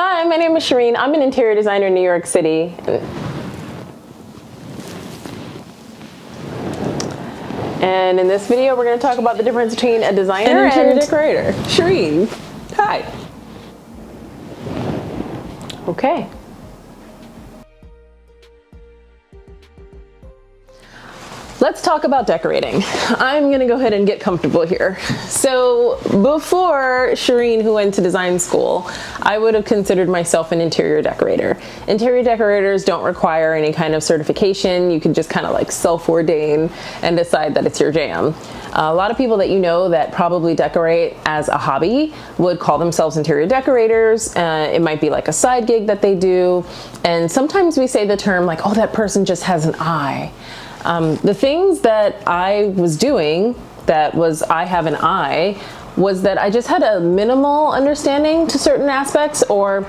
Hi, my name is Shareen. I'm an interior designer in New York City. And in this video, we're going to talk about the difference between a designer and interior decorator. Shareen, hi. Okay. Let's talk about decorating. I'm gonna go ahead and get comfortable here. So before Shareen, who went to design school, I would have considered myself an interior decorator. Interior decorators don't require any kind of certification. You can just kind of like self-ordain and decide that it's your jam. A lot of people that you know that probably decorate as a hobby would call themselves interior decorators. It might be like a side gig that they do. And sometimes we say the term like, oh, that person just has an eye. The things that I was doing that was I have an eye was that I just had a minimal understanding to certain aspects, or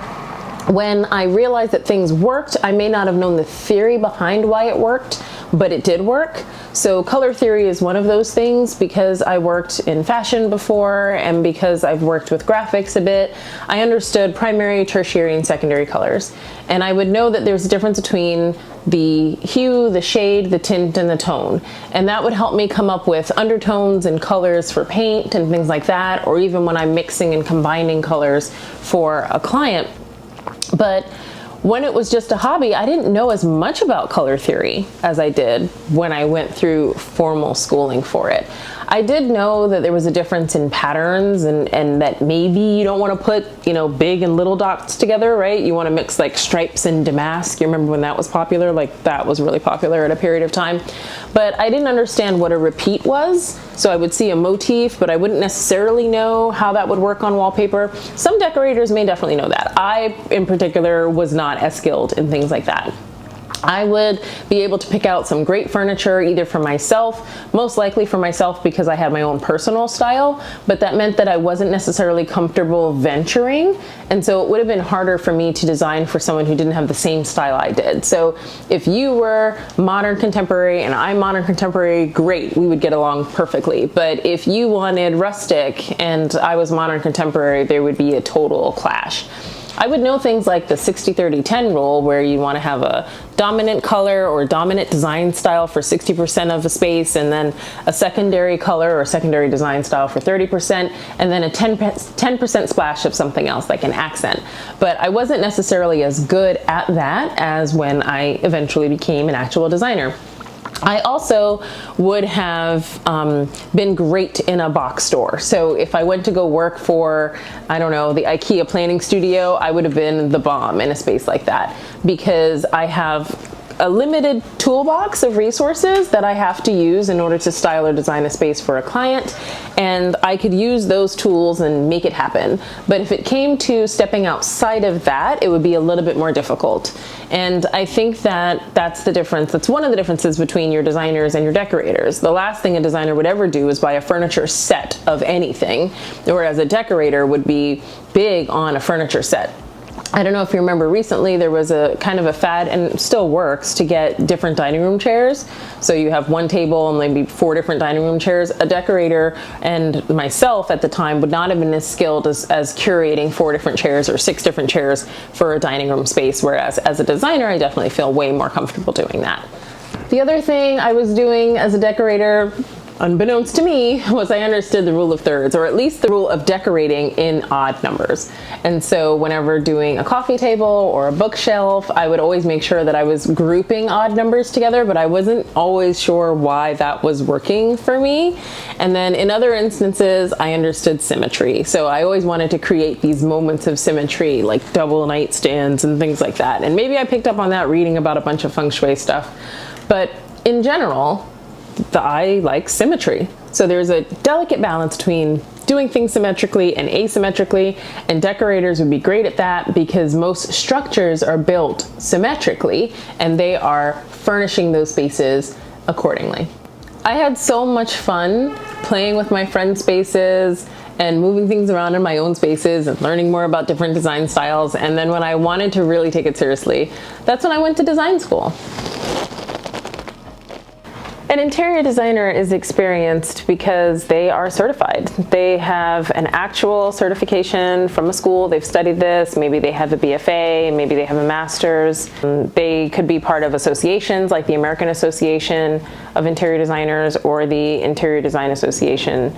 when I realized that things worked, I may not have known the theory behind why it worked, but it did work. So color theory is one of those things. Because I worked in fashion before and because I've worked with graphics a bit, I understood primary, tertiary, and secondary colors. And I would know that there's a difference between the hue, the shade, the tint, and the tone. And that would help me come up with undertones and colors for paint and things like that, or even when I'm mixing and combining colors for a client. But when it was just a hobby, I didn't know as much about color theory as I did when I went through formal schooling for it. I did know that there was a difference in patterns and that maybe you don't want to put, you know, big and little dots together, right? You want to mix like stripes and damask. You remember when that was popular? Like that was really popular at a period of time. But I didn't understand what a repeat was. So I would see a motif, but I wouldn't necessarily know how that would work on wallpaper. Some decorators may definitely know that. I, in particular, was not as skilled in things like that. I would be able to pick out some great furniture either for myself, most likely for myself because I had my own personal style, but that meant that I wasn't necessarily comfortable venturing, and so it would have been harder for me to design for someone who didn't have the same style I did. So if you were modern contemporary and I'm modern contemporary, great, we would get along perfectly. But if you wanted rustic and I was modern contemporary, there would be a total clash. I would know things like the 60-30-10 rule, where you want to have a dominant color or dominant design style for 60% of a space, and then a secondary color or secondary design style for 30%, and then a 10% splash of something else like an accent. But I wasn't necessarily as good at that as when I eventually became an actual designer. I also would have been great in a box store. So if I went to go work for, I don't know, the IKEA planning studio, I would have been the bomb in a space like that, because I have a limited toolbox of resources that I have to use in order to style or design a space for a client, and I could use those tools and make it happen. But if it came to stepping outside of that, it would be a little bit more difficult. And I think that that's the difference. That's one of the differences between your designers and your decorators. The last thing a designer would ever do is buy a furniture set of anything, whereas a decorator would be big on a furniture set. I don't know if you remember recently, there was a kind of a fad, and it still works, to get different dining room chairs. So you have one table and maybe 4 different dining room chairs. A decorator and myself at the time would not have been as skilled as curating 4 different chairs or 6 different chairs for a dining room space, whereas as a designer, I definitely feel way more comfortable doing that. The other thing I was doing as a decorator, unbeknownst to me, was I understood the rule of thirds, or at least the rule of decorating in odd numbers. And so whenever doing a coffee table or a bookshelf, I would always make sure that I was grouping odd numbers together, but I wasn't always sure why that was working for me. And then in other instances, I understood symmetry. So I always wanted to create these moments of symmetry, like double nightstands and things like that. And maybe I picked up on that reading about a bunch of feng shui stuff. But in general, I like symmetry. So there's a delicate balance between doing things symmetrically and asymmetrically, and decorators would be great at that because most structures are built symmetrically and they are furnishing those spaces accordingly. I had so much fun playing with my friends' spaces and moving things around in my own spaces and learning more about different design styles. And then when I wanted to really take it seriously, that's when I went to design school. An interior designer is experienced because they are certified. They have an actual certification from a school. They've studied this. Maybe they have a BFA, maybe they have a master's. They could be part of associations like the American Association of Interior Designers or the Interior Design Association.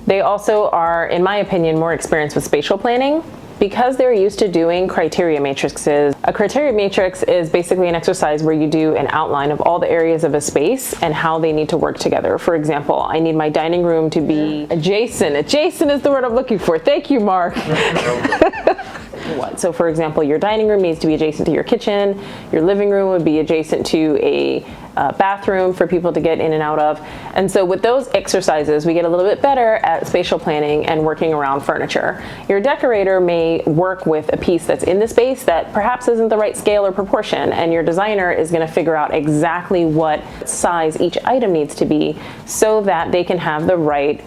They also are, in my opinion, more experienced with spatial planning because they're used to doing criteria matrices. A criteria matrix is basically an exercise where you do an outline of all the areas of a space and how they need to work together. For example, I need my dining room to be adjacent. Adjacent is the word I'm looking for. Thank you, Mark. So for example, your dining room needs to be adjacent to your kitchen. Your living room would be adjacent to a bathroom for people to get in and out of. And so with those exercises, we get a little bit better at spatial planning and working around furniture. Your decorator may work with a piece that's in the space that perhaps isn't the right scale or proportion, and your designer is going to figure out exactly what size each item needs to be so that they can have the right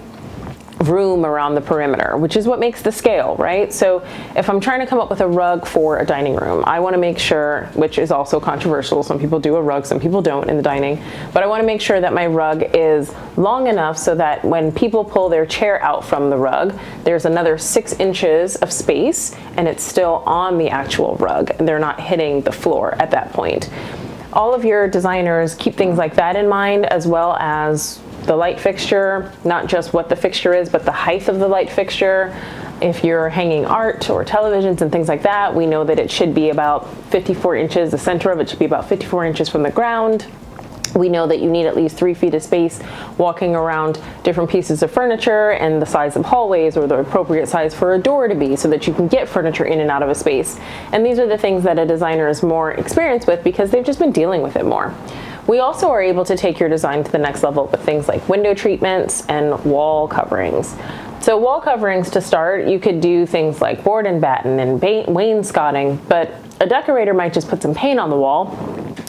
room around the perimeter, which is what makes the scale, right? So if I'm trying to come up with a rug for a dining room, I want to make sure, which is also controversial, some people do a rug, some people don't in the dining, but I want to make sure that my rug is long enough so that when people pull their chair out from the rug, there's another 6 inches of space and it's still on the actual rug and they're not hitting the floor at that point. All of your designers keep things like that in mind, as well as the light fixture, not just what the fixture is, but the height of the light fixture. If you're hanging art or televisions and things like that, we know that it should be about 54 inches, the center of it should be about 54 inches from the ground. We know that you need at least 3 feet of space walking around different pieces of furniture and the size of hallways or the appropriate size for a door to be so that you can get furniture in and out of a space. And these are the things that a designer is more experienced with because they've just been dealing with it more. We also are able to take your design to the next level with things like window treatments and wall coverings. So wall coverings, to start, you could do things like board and batten and wainscoting, but a decorator might just put some paint on the wall.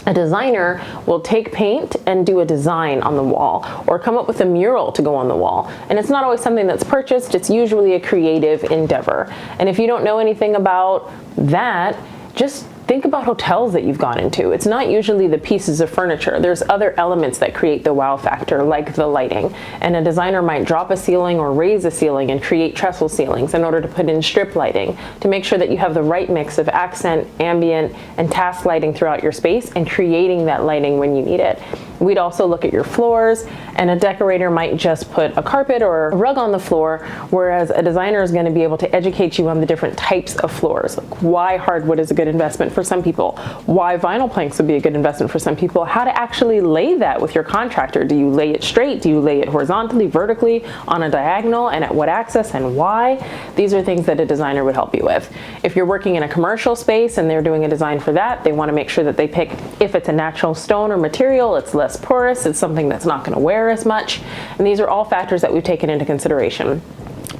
A designer will take paint and do a design on the wall or come up with a mural to go on the wall. And it's not always something that's purchased, it's usually a creative endeavor. And if you don't know anything about that, just think about hotels that you've gone into. It's not usually the pieces of furniture. There's other elements that create the wow factor, like the lighting. And a designer might drop a ceiling or raise a ceiling and create trestle ceilings in order to put in strip lighting to make sure that you have the right mix of accent, ambient, and task lighting throughout your space and creating that lighting when you need it. We'd also look at your floors, and a decorator might just put a carpet or a rug on the floor, whereas a designer is going to be able to educate you on the different types of floors. Like why hardwood is a good investment for some people, why vinyl planks would be a good investment for some people, how to actually lay that with your contractor. Do you lay it straight? Do you lay it horizontally, vertically, on a diagonal, and at what axis and why? These are things that a designer would help you with. If you're working in a commercial space and they're doing a design for that, they want to make sure that they pick, if it's a natural stone or material, it's less porous, it's something that's not going to wear as much. And these are all factors that we've taken into consideration.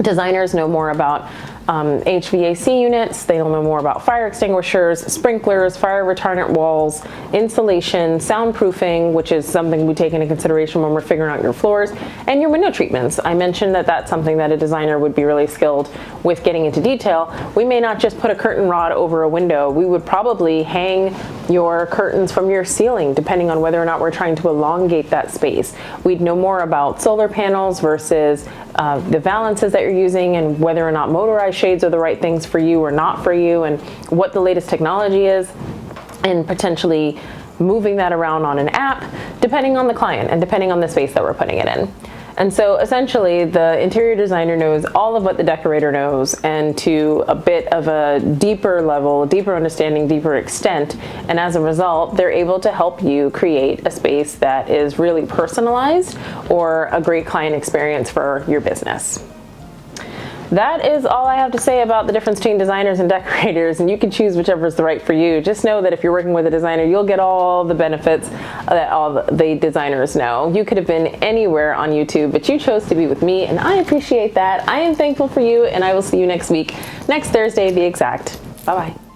Designers know more about HVAC units, they'll know more about fire extinguishers, sprinklers, fire retardant walls, insulation, soundproofing, which is something we take into consideration when we're figuring out your floors, and your window treatments. I mentioned that that's something that a designer would be really skilled with getting into detail. We may not just put a curtain rod over a window, we would probably hang your curtains from your ceiling, depending on whether or not we're trying to elongate that space. We'd know more about solar panels versus the valances that you're using and whether or not motorized shades are the right things for you or not for you, and what the latest technology is, and potentially moving that around on an app depending on the client and depending on the space that we're putting it in. And so essentially the interior designer knows all of what the decorator knows, and to a bit of a deeper level, deeper understanding, deeper extent, and as a result they're able to help you create a space that is really personalized or a great client experience for your business. That is all I have to say about the difference between designers and decorators, and you can choose whichever is the right for you. Just know that if you're working with a designer, you'll get all the benefits that all the designers know. You could have been anywhere on YouTube, but you chose to be with me, and I appreciate that. I am thankful for you, and I will see you next week, next Thursday, to be exact. Bye-bye.